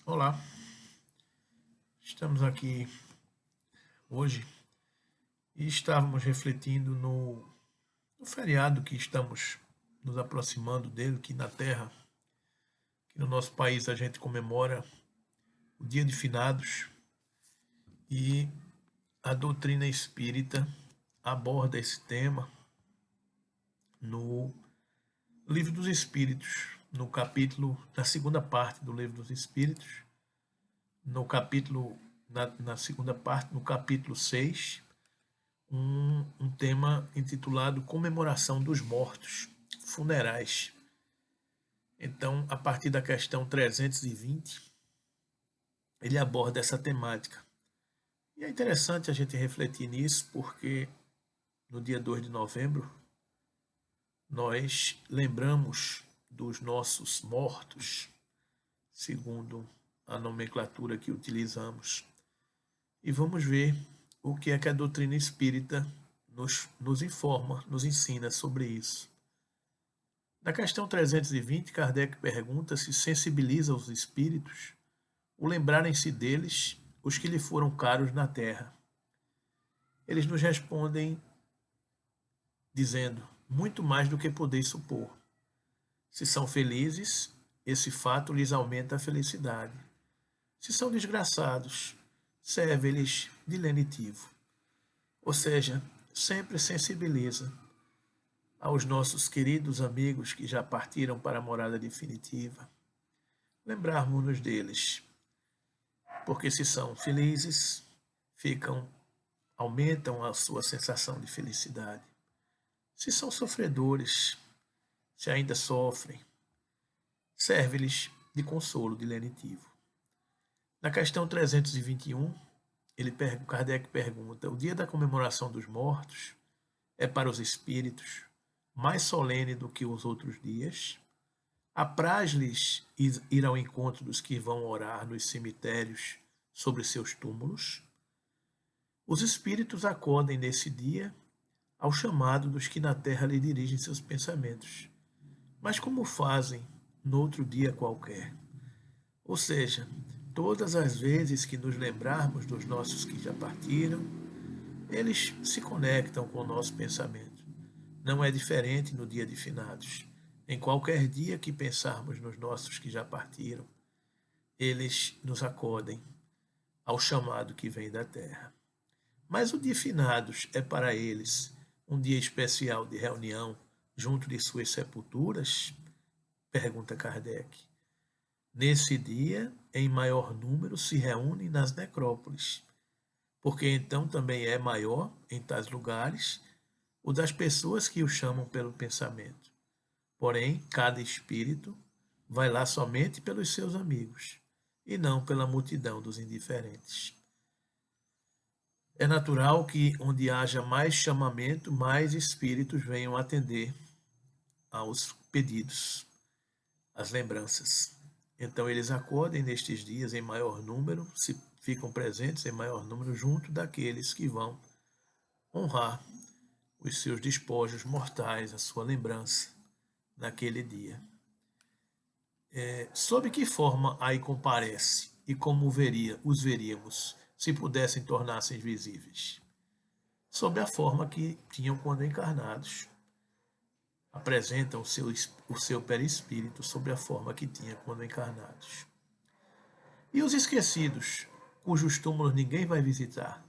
Olá, estamos aqui hoje e estávamos refletindo no feriado que estamos nos aproximando dele, que na Terra, que no nosso país a gente comemora o Dia de Finados e a doutrina espírita aborda esse tema no Livro dos Espíritos, no capítulo, na segunda parte do Livro dos Espíritos, no capítulo, na segunda parte, no capítulo 6, um tema intitulado Comemoração dos Mortos, Funerais. Então, a partir da questão 320, ele aborda essa temática. E é interessante a gente refletir nisso, porque no dia 2 de novembro, nós lembramos dos nossos mortos, segundo a nomenclatura que utilizamos, e vamos ver o que é que a doutrina espírita nos informa, nos ensina sobre isso. Na questão 320, Kardec pergunta se sensibiliza os espíritos o lembrarem-se deles os que lhe foram caros na terra. Eles nos respondem dizendo, muito mais do que podeis supor. Se são felizes, esse fato lhes aumenta a felicidade. Se são desgraçados, serve-lhes de lenitivo. Ou seja, sempre sensibiliza aos nossos queridos amigos que já partiram para a morada definitiva. Lembrarmos-nos deles, porque se são felizes, aumentam a sua sensação de felicidade. Se são sofredores, se ainda sofrem, serve-lhes de consolo, de lenitivo. Na questão 321, Kardec pergunta, o dia da comemoração dos mortos é para os espíritos mais solene do que os outros dias? Apraz-lhes ir ao encontro dos que vão orar nos cemitérios sobre seus túmulos? Os espíritos acodem nesse dia ao chamado dos que na terra lhe dirigem seus pensamentos. Mas como fazem noutro dia qualquer? Ou seja, todas as vezes que nos lembrarmos dos nossos que já partiram, eles se conectam com o nosso pensamento. Não é diferente no dia de finados. Em qualquer dia que pensarmos nos nossos que já partiram, eles nos acodem ao chamado que vem da terra. Mas o dia finados é para eles um dia especial de reunião junto de suas sepulturas? Pergunta Kardec. Nesse dia, em maior número, se reúnem nas necrópolis, porque então também é maior, em tais lugares, o das pessoas que o chamam pelo pensamento. Porém, cada espírito vai lá somente pelos seus amigos, e não pela multidão dos indiferentes. É natural que, onde haja mais chamamento, mais espíritos venham atender aos pedidos, às lembranças. Então, eles acodem nestes dias em maior número, se ficam presentes em maior número junto daqueles que vão honrar os seus despojos mortais, a sua lembrança naquele dia. Sob que forma aí comparece e como os veríamos se pudessem tornar-se invisíveis? Sob a forma que tinham quando encarnados. Apresentam o seu perispírito sob a forma que tinha quando encarnados. E os esquecidos, cujos túmulos ninguém vai visitar,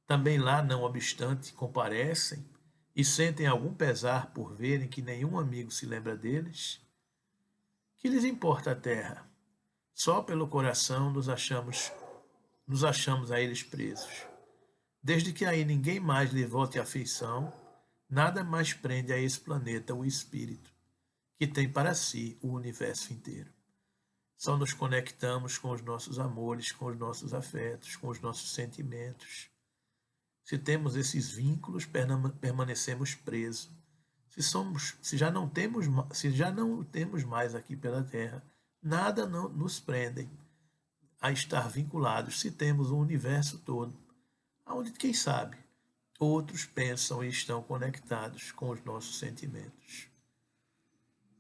também lá, não obstante, comparecem e sentem algum pesar por verem que nenhum amigo se lembra deles? Que lhes importa a terra? Só pelo coração nos achamos a eles presos. Desde que aí ninguém mais lhe volte afeição, nada mais prende a esse planeta o espírito, que tem para si o universo inteiro. Só nos conectamos com os nossos amores, com os nossos afetos, com os nossos sentimentos. Se temos esses vínculos, permanecemos presos. Se já não temos mais aqui pela Terra, nada não nos prende a estar vinculados se temos o universo todo, onde, quem sabe, outros pensam e estão conectados com os nossos sentimentos.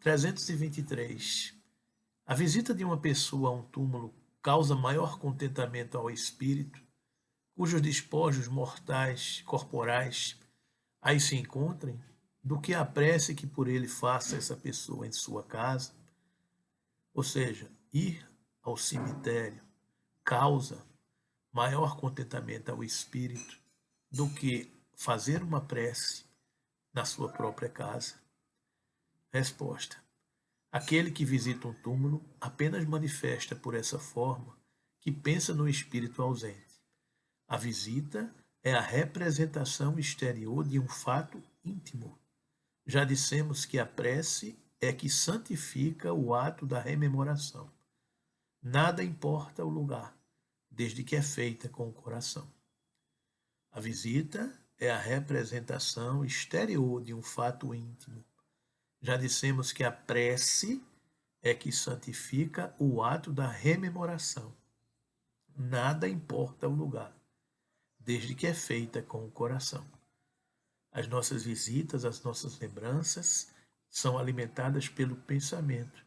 323. A visita de uma pessoa a um túmulo causa maior contentamento ao espírito, cujos despojos mortais, corporais, aí se encontrem, do que a prece que por ele faça essa pessoa em sua casa. Ou seja, ir ao cemitério causa maior contentamento ao espírito do que fazer uma prece na sua própria casa. Resposta: aquele que visita um túmulo apenas manifesta por essa forma que pensa no espírito ausente. A visita é a representação exterior de um fato íntimo. Já dissemos que a prece é que santifica o ato da rememoração. Nada importa o lugar, desde que é feita com o coração. A visita é a representação exterior de um fato íntimo. Já dissemos que a prece é que santifica o ato da rememoração. Nada importa o lugar, desde que é feita com o coração. As nossas visitas, as nossas lembranças são alimentadas pelo pensamento,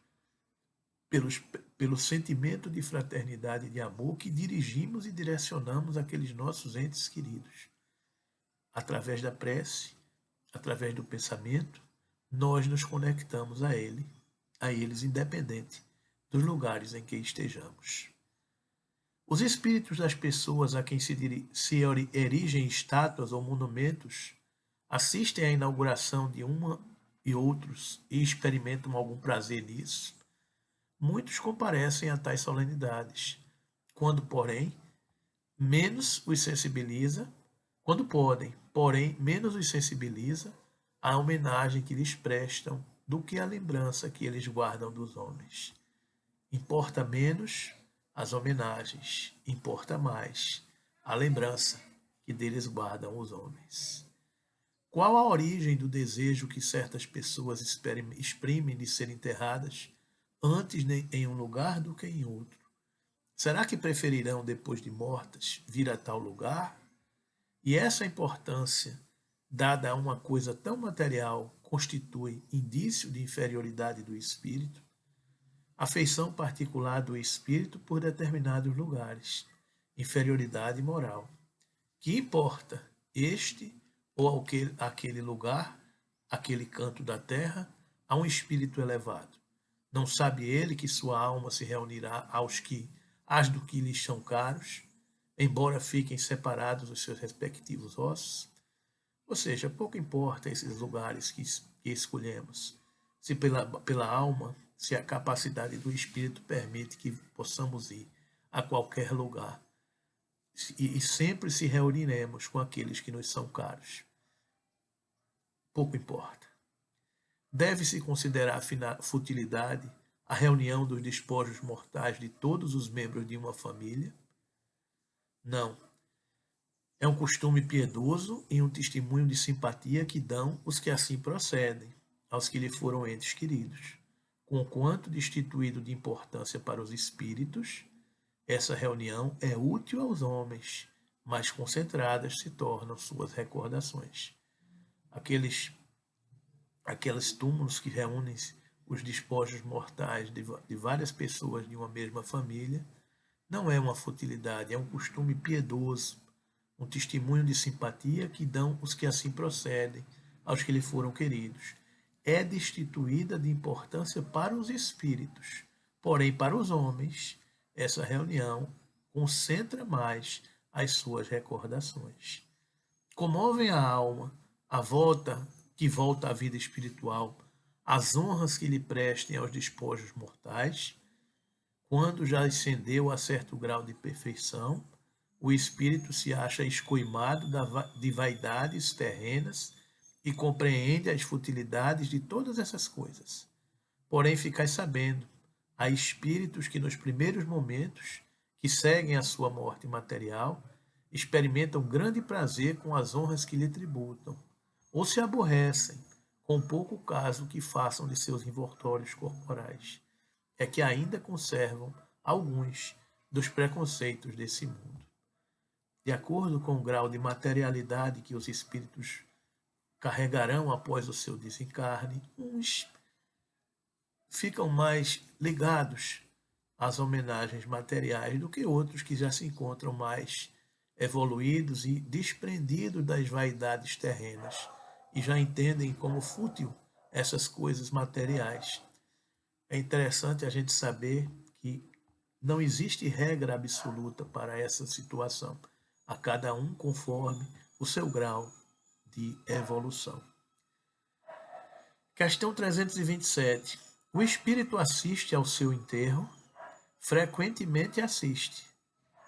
pelo sentimento de fraternidade e de amor que dirigimos e direcionamos àqueles nossos entes queridos. Através da prece, através do pensamento, nós nos conectamos a eles independente dos lugares em que estejamos. Os espíritos das pessoas a quem se erigem estátuas ou monumentos assistem à inauguração de uma e outros e experimentam algum prazer nisso. Muitos comparecem a tais solenidades, quando, porém, menos os sensibiliza, quando podem, porém, menos os sensibiliza a homenagem que lhes prestam do que a lembrança que eles guardam dos homens. Importa menos as homenagens, importa mais a lembrança que deles guardam os homens. Qual a origem do desejo que certas pessoas exprimem de ser enterradas antes em um lugar do que em outro? Será que preferirão, depois de mortas, vir a tal lugar? E essa importância, dada a uma coisa tão material, constitui indício de inferioridade do espírito? Afeição particular do espírito por determinados lugares, inferioridade moral. Que importa este ou aquele lugar, aquele canto da terra, a um espírito elevado? Não sabe ele que sua alma se reunirá às do que lhes são caros, embora fiquem separados os seus respectivos ossos? Ou seja, pouco importa esses lugares que escolhemos, se pela alma, se a capacidade do espírito permite que possamos ir a qualquer lugar. E sempre se reuniremos com aqueles que nos são caros. Pouco importa. Deve-se considerar futilidade a reunião dos despojos mortais de todos os membros de uma família? Não. É um costume piedoso e um testemunho de simpatia que dão os que assim procedem, aos que lhe foram entes queridos. Conquanto destituído de importância para os espíritos, essa reunião é útil aos homens, mas concentradas se tornam suas recordações. Aqueles túmulos que reúnem os despojos mortais de várias pessoas de uma mesma família, não é uma futilidade, é um costume piedoso, um testemunho de simpatia que dão os que assim procedem aos que lhe foram queridos. É destituída de importância para os espíritos, porém para os homens, essa reunião concentra mais as suas recordações. Comovem a alma que volta à vida espiritual, as honras que lhe prestem aos despojos mortais. Quando já ascendeu a certo grau de perfeição, o espírito se acha escoimado de vaidades terrenas e compreende as futilidades de todas essas coisas. Porém, ficai sabendo, há espíritos que nos primeiros momentos que seguem a sua morte material experimentam grande prazer com as honras que lhe tributam, ou se aborrecem com pouco caso que façam de seus envoltórios corporais. É que ainda conservam alguns dos preconceitos desse mundo. De acordo com o grau de materialidade que os espíritos carregarão após o seu desencarne, uns ficam mais ligados às homenagens materiais do que outros que já se encontram mais evoluídos e desprendidos das vaidades terrenas e já entendem como fútil essas coisas materiais. É interessante a gente saber que não existe regra absoluta para essa situação, a cada um conforme o seu grau de evolução. Questão 327. O espírito assiste ao seu enterro? Frequentemente assiste,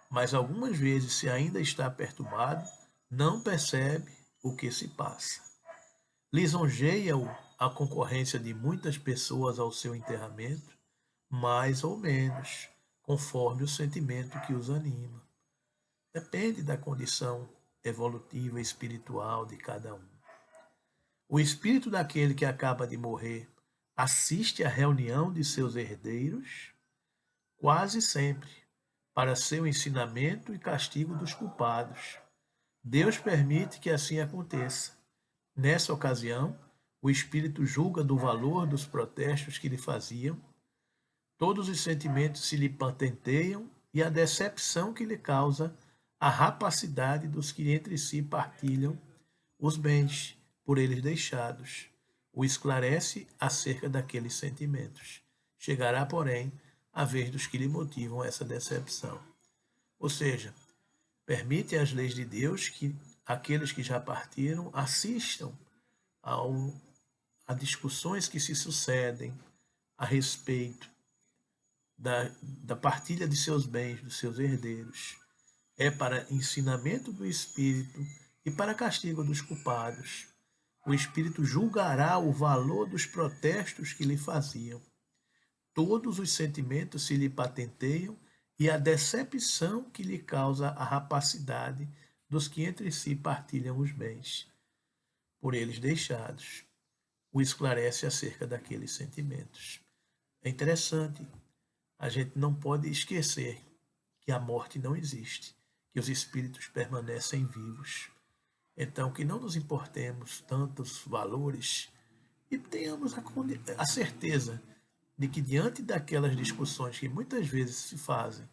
mas algumas vezes, se ainda está perturbado, não percebe o que se passa. Lisonjeia-o a concorrência de muitas pessoas ao seu enterramento, mais ou menos, conforme o sentimento que os anima. Depende da condição evolutiva e espiritual de cada um. O espírito daquele que acaba de morrer assiste à reunião de seus herdeiros? Quase sempre, para seu ensinamento e castigo dos culpados. Deus permite que assim aconteça. Nessa ocasião, o espírito julga do valor dos protestos que lhe faziam, todos os sentimentos se lhe patenteiam e a decepção que lhe causa a rapacidade dos que entre si partilham os bens por eles deixados. O esclarece acerca daqueles sentimentos. Chegará, porém, a vez dos que lhe motivam essa decepção. Ou seja, permite às leis de Deus que aqueles que já partiram assistam a discussões que se sucedem a respeito da partilha de seus bens, dos seus herdeiros. É para ensinamento do Espírito e para castigo dos culpados. O Espírito julgará o valor dos protestos que lhe faziam. Todos os sentimentos se lhe patenteiam e a decepção que lhe causa a rapacidade dos que entre si partilham os bens, por eles deixados, o esclarece acerca daqueles sentimentos. É interessante, a gente não pode esquecer que a morte não existe, que os espíritos permanecem vivos. Então, que não nos importemos tantos valores e tenhamos a certeza de que, diante daquelas discussões que muitas vezes se fazem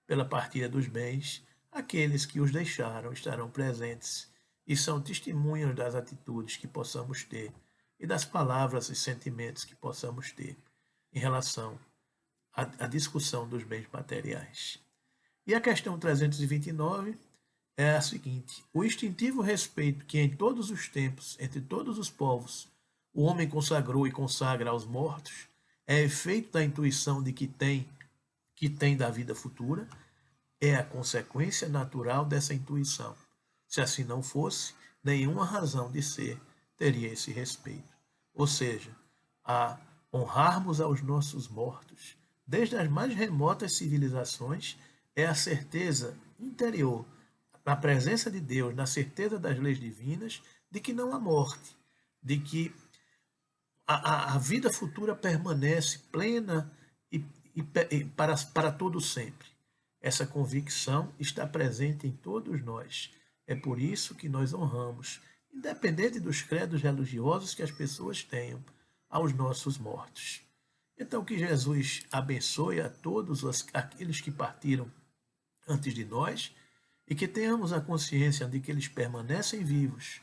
pela partilha dos bens, aqueles que os deixaram estarão presentes e são testemunhas das atitudes que possamos ter e das palavras e sentimentos que possamos ter em relação à discussão dos bens materiais. E a questão 329 é a seguinte: o instintivo respeito que em todos os tempos, entre todos os povos, o homem consagrou e consagra aos mortos, é efeito da intuição de que tem da vida futura, é a consequência natural dessa intuição. Se assim não fosse, nenhuma razão de ser teria esse respeito. Ou seja, a honrarmos aos nossos mortos, desde as mais remotas civilizações, é a certeza interior, na presença de Deus, na certeza das leis divinas, de que não há morte, de que a vida futura permanece plena e para todo sempre. Essa convicção está presente em todos nós. É por isso que nós honramos, independente dos credos religiosos que as pessoas tenham, aos nossos mortos. Então, que Jesus abençoe a todos aqueles que partiram antes de nós e que tenhamos a consciência de que eles permanecem vivos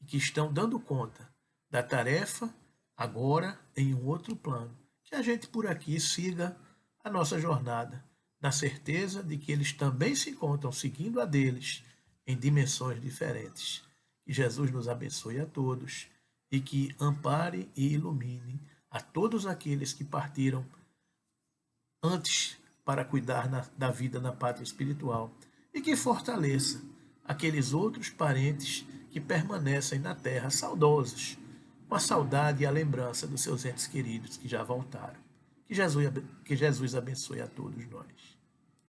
e que estão dando conta da tarefa agora em um outro plano. Que a gente por aqui siga a nossa jornada, na certeza de que eles também se encontram seguindo a deles em dimensões diferentes. Que Jesus nos abençoe a todos e que ampare e ilumine a todos aqueles que partiram antes para cuidar da vida na pátria espiritual e que fortaleça aqueles outros parentes que permanecem na terra saudosos, com a saudade e a lembrança dos seus entes queridos que já voltaram. Que Jesus abençoe a todos nós.